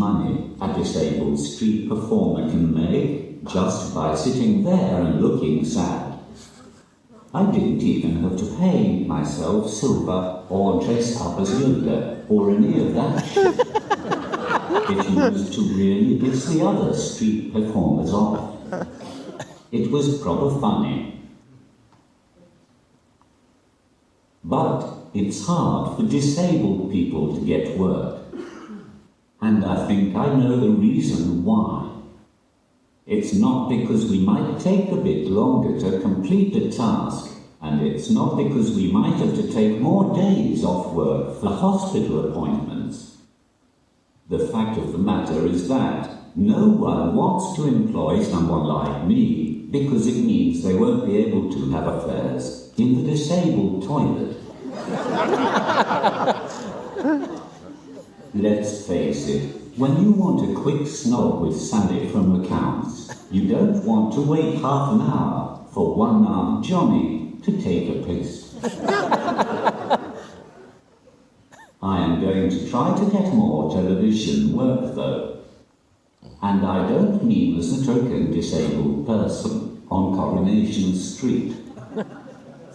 money a disabled street performer can make just by sitting there and looking sad. I didn't even have to pay myself silver or dress up as Yoda or any of that shit. It used to really piss the other street performers off. It was proper funny. But it's hard for disabled people to get work. And I think I know the reason why. It's not because we might take a bit longer to complete the task, and it's not because we might have to take more days off work for hospital appointments. The fact of the matter is that no one wants to employ someone like me because it means they won't be able to have affairs in the disabled toilet. Let's face it, when you want a quick snog with Sally from accounts, you don't want to wait half an hour for one-armed Johnny to take a piss. I am going to try to get more television work though. And I don't mean as a token disabled person on Coronation Street.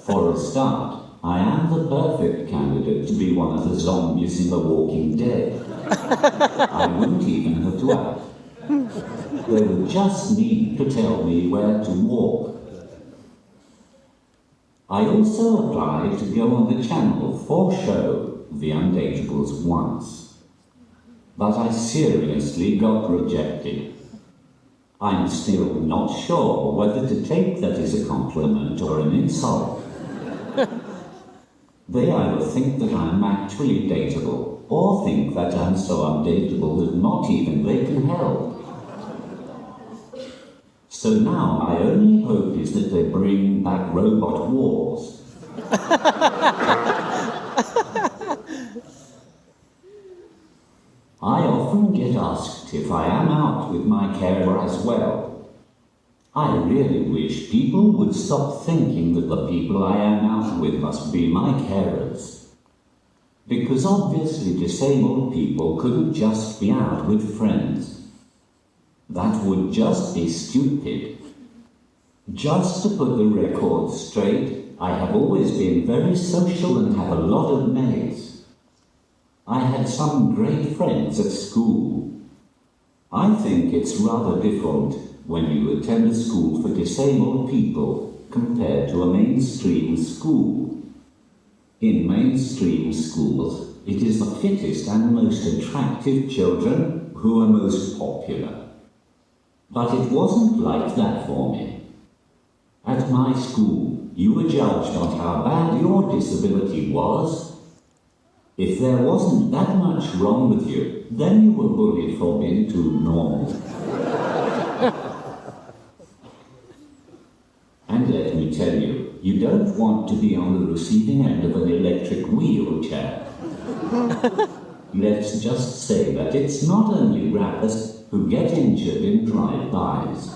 For a start, I am the perfect candidate to be one of the zombies in The Walking Dead. I wouldn't even have to act. They would just need to tell me where to walk. I also applied to go on the Channel 4 show, The Undateables, once. But I seriously got rejected. I'm still not sure whether to take that as a compliment or an insult. They either think that I'm actually dateable, or think that I'm so undateable that not even they can help. So now my only hope is that they bring back Robot Wars. I often get asked if I am out with my carer as well. I really wish people would stop thinking that the people I am out with must be my carers. Because obviously disabled people couldn't just be out with friends. That would just be stupid. Just to put the record straight, I have always been very social and have a lot of mates. I had some great friends at school. I think it's rather different when you attend a school for disabled people compared to a mainstream school. In mainstream schools, it is the fittest and most attractive children who are most popular. But it wasn't like that for me. At my school, you were judged on how bad your disability was. If there wasn't that much wrong with you, then you were bullied for being too normal. And let me tell you, you don't want to be on the receiving end of an electric wheelchair. Let's just say that it's not only rappers who get injured in drive-bys.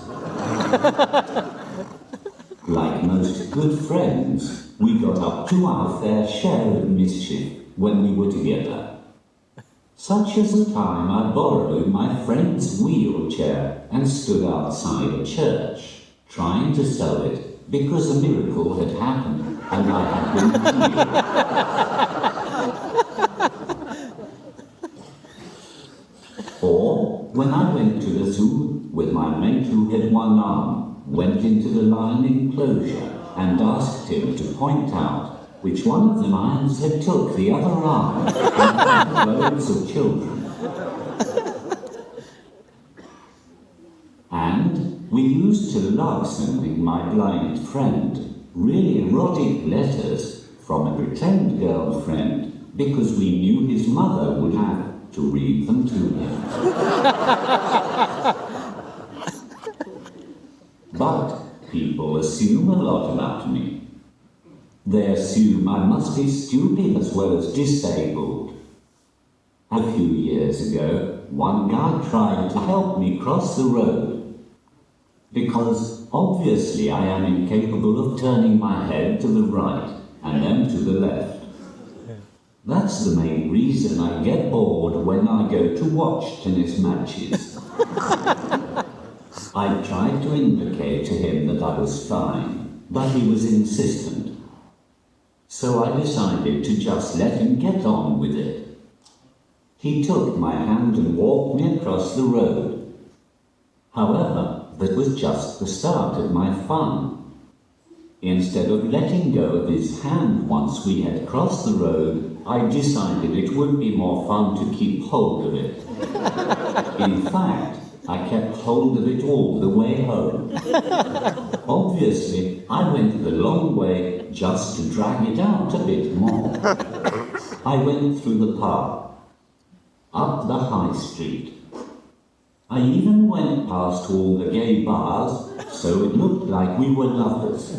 Like most good friends, we got up to our fair share of mischief when we were together. Such as the time I borrowed my friend's wheelchair and stood outside a church, trying to sell it because a miracle had happened and I had been healed. Or when I went to the zoo with my mate who had one arm, went into the lion enclosure and asked him to point out which one of the lions had took the other arm and had loads of children. And we used to love sending my blind friend really erotic letters from a pretend girlfriend because we knew his mother would have to read them to him. But people assume a lot about me. They assume I must be stupid as well as disabled. A few years ago, one guy tried to help me cross the road. Because obviously I am incapable of turning my head to the right and then to the left. That's the main reason I get bored when I go to watch tennis matches. I tried to indicate to him that I was fine, but he was insistent. So I decided to just let him get on with it. He took my hand and walked me across the road. However, that was just the start of my fun. Instead of letting go of his hand once we had crossed the road, I decided it would be more fun to keep hold of it. In fact, I kept hold of it all the way home. Obviously, I went the long way just to drag it out a bit more. I went through the park, up the high street. I even went past all the gay bars, so it looked like we were lovers.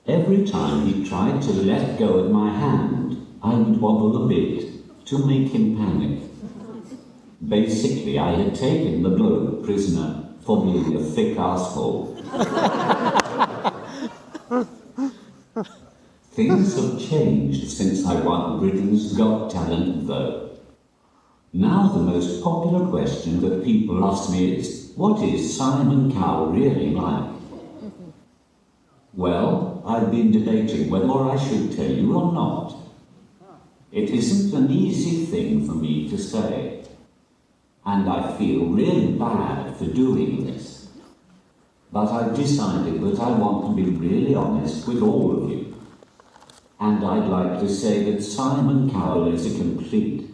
Every time he tried to let go of my hand, I would wobble a bit to make him panic. Basically, I had taken the bloke prisoner for being a thick asshole. Things have changed since I won Britain's Got Talent, though. Now the most popular question that people ask me is, what is Simon Cowell really like? Well, I've been debating whether I should tell you or not. It isn't an easy thing for me to say, and I feel really bad for doing this. But I've decided that I want to be really honest with all of you. And I'd like to say that Simon Cowell is a complete...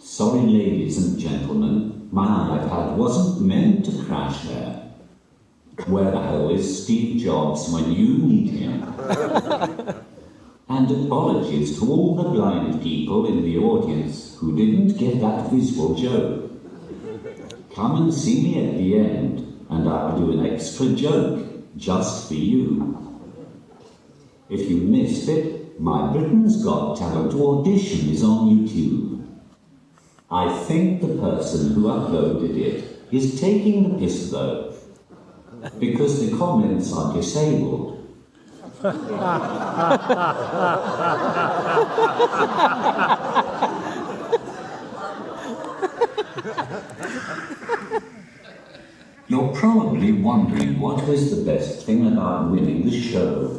Sorry, ladies and gentlemen, my iPad wasn't meant to crash there. Where the hell is Steve Jobs when you need him? And apologies to all the blind people in the audience who didn't get that visual joke. Come and see me at the end, and I'll do an extra joke just for you. If you missed it, my Britain's Got Talent audition is on YouTube. I think the person who uploaded it is taking the piss though, because the comments are disabled. You're probably wondering what was the best thing about winning the show.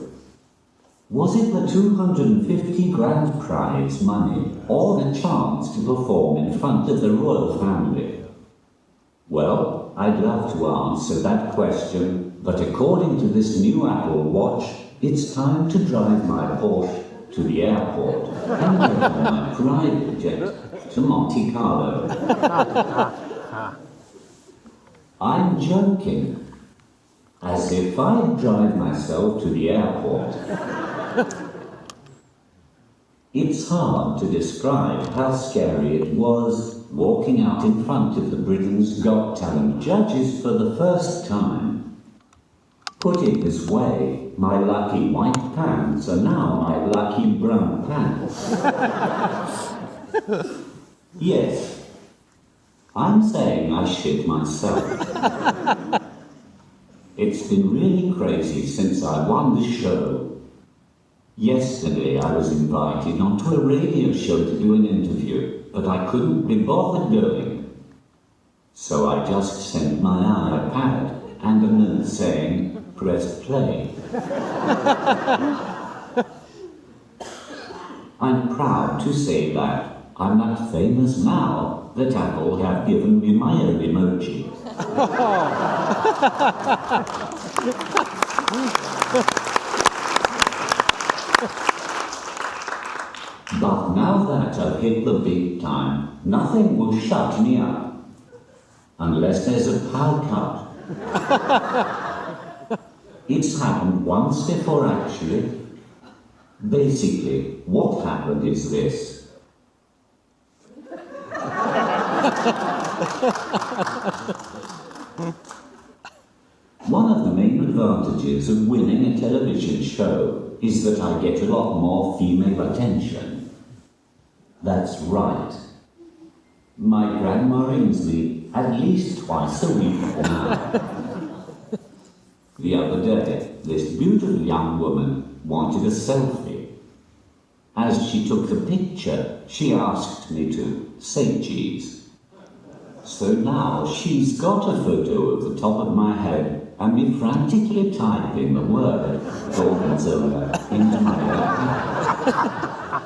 Was it the 250 grand prize money or the chance to perform in front of the royal family? Well, I'd love to answer that question, but according to this new Apple Watch, it's time to drive my Porsche to the airport and get on my private jet to Monte Carlo. I'm joking, as if I'd drive myself to the airport. It's hard to describe how scary it was walking out in front of the Britain's Got Talent judges for the first time. Put it this way, my lucky white pants are now my lucky brown pants. Yes, I'm saying I shit myself. It's been really crazy since I won the show. Yesterday I was invited onto a radio show to do an interview, but I couldn't be bothered going. So I just sent my iPad and a note saying, press play. I'm proud to say that I'm that famous now that Apple have given me my own emoji. But now that I've hit the big time, nothing will shut me up. Unless there's a power cut. It's happened once before, actually. Basically, what happened is this. One of the main advantages of winning a television show is that I get a lot more female attention. That's right. My grandma rings me at least twice a week now. The other day, this beautiful young woman wanted a selfie. As she took the picture, she asked me to say cheese. So now she's got a photo of the top of my head and me frantically typing the word Gorgonzola into my laptop.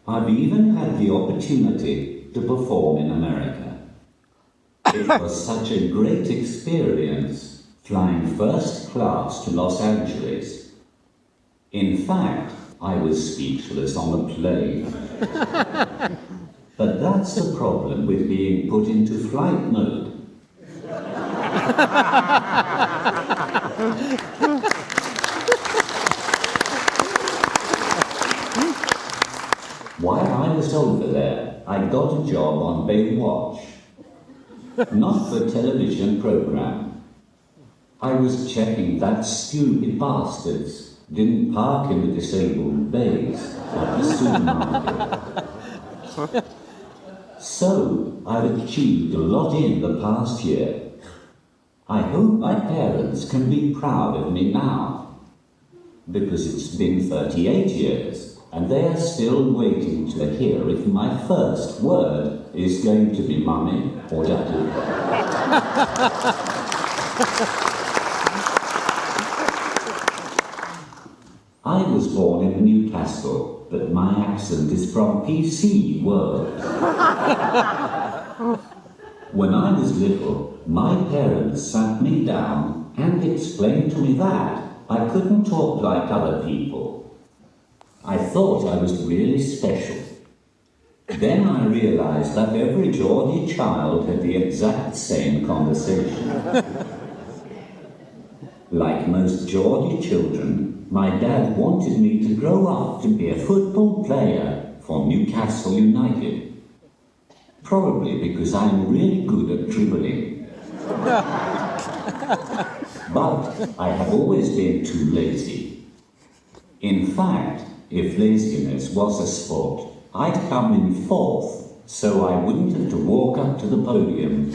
I've even had the opportunity to perform in America. It was such a great experience, flying first class to Los Angeles. In fact, I was speechless on the plane. But that's the problem with being put into flight mode. While I was over there, I got a job on Baywatch. Not the television program. I was checking that stupid bastards didn't park in the disabled bays at the supermarket. So, I've achieved a lot in the past year. I hope my parents can be proud of me now, because it's been 38 years, and they are still waiting to hear if my first word is going to be mummy or daddy. I was born in Newcastle, but my accent is from PC World. When I was little, my parents sat me down and explained to me that I couldn't talk like other people. I thought I was really special. Then I realized that every Geordie child had the exact same conversation. Like most Geordie children, my dad wanted me to grow up to be a football player for Newcastle United. Probably because I'm really good at dribbling. But I have always been too lazy. In fact, if laziness was a sport, I'd come in fourth, so I wouldn't have to walk up to the podium.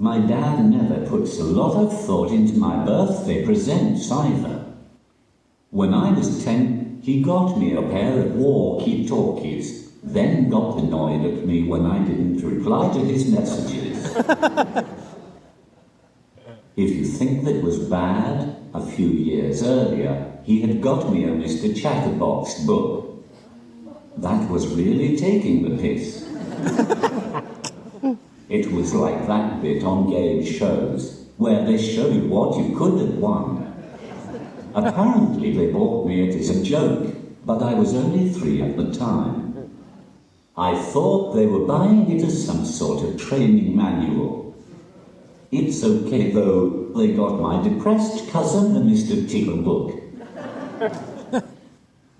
My dad never puts a lot of thought into my birthday presents either. When I was 10, he got me a pair of walkie-talkies, then got annoyed at me when I didn't reply to his messages. If you think that was bad, a few years earlier, he had got me a Mr. Chatterbox book. That was really taking the piss. It was like that bit on game shows, where they show you what you could have won. Apparently they bought me it as a joke, but I was only 3 at the time. I thought they were buying it as some sort of training manual. It's okay though, they got my depressed cousin a Mr. Tickle book.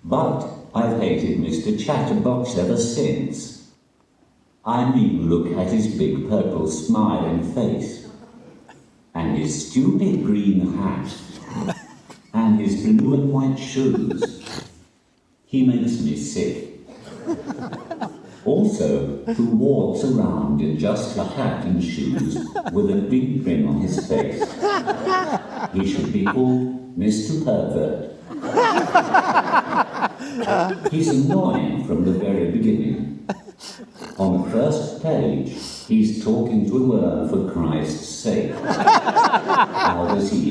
But I've hated Mr. Chatterbox ever since. I mean, look at his big purple smiling face, and his stupid green hat, and his blue and white shoes. He makes me sick. Also, who walks around in just a hat and shoes with a big grin on his face. He should be called Mr. Pervert. He's annoying from the very beginning. On the first page, he's talking to a worm for Christ's sake. How does he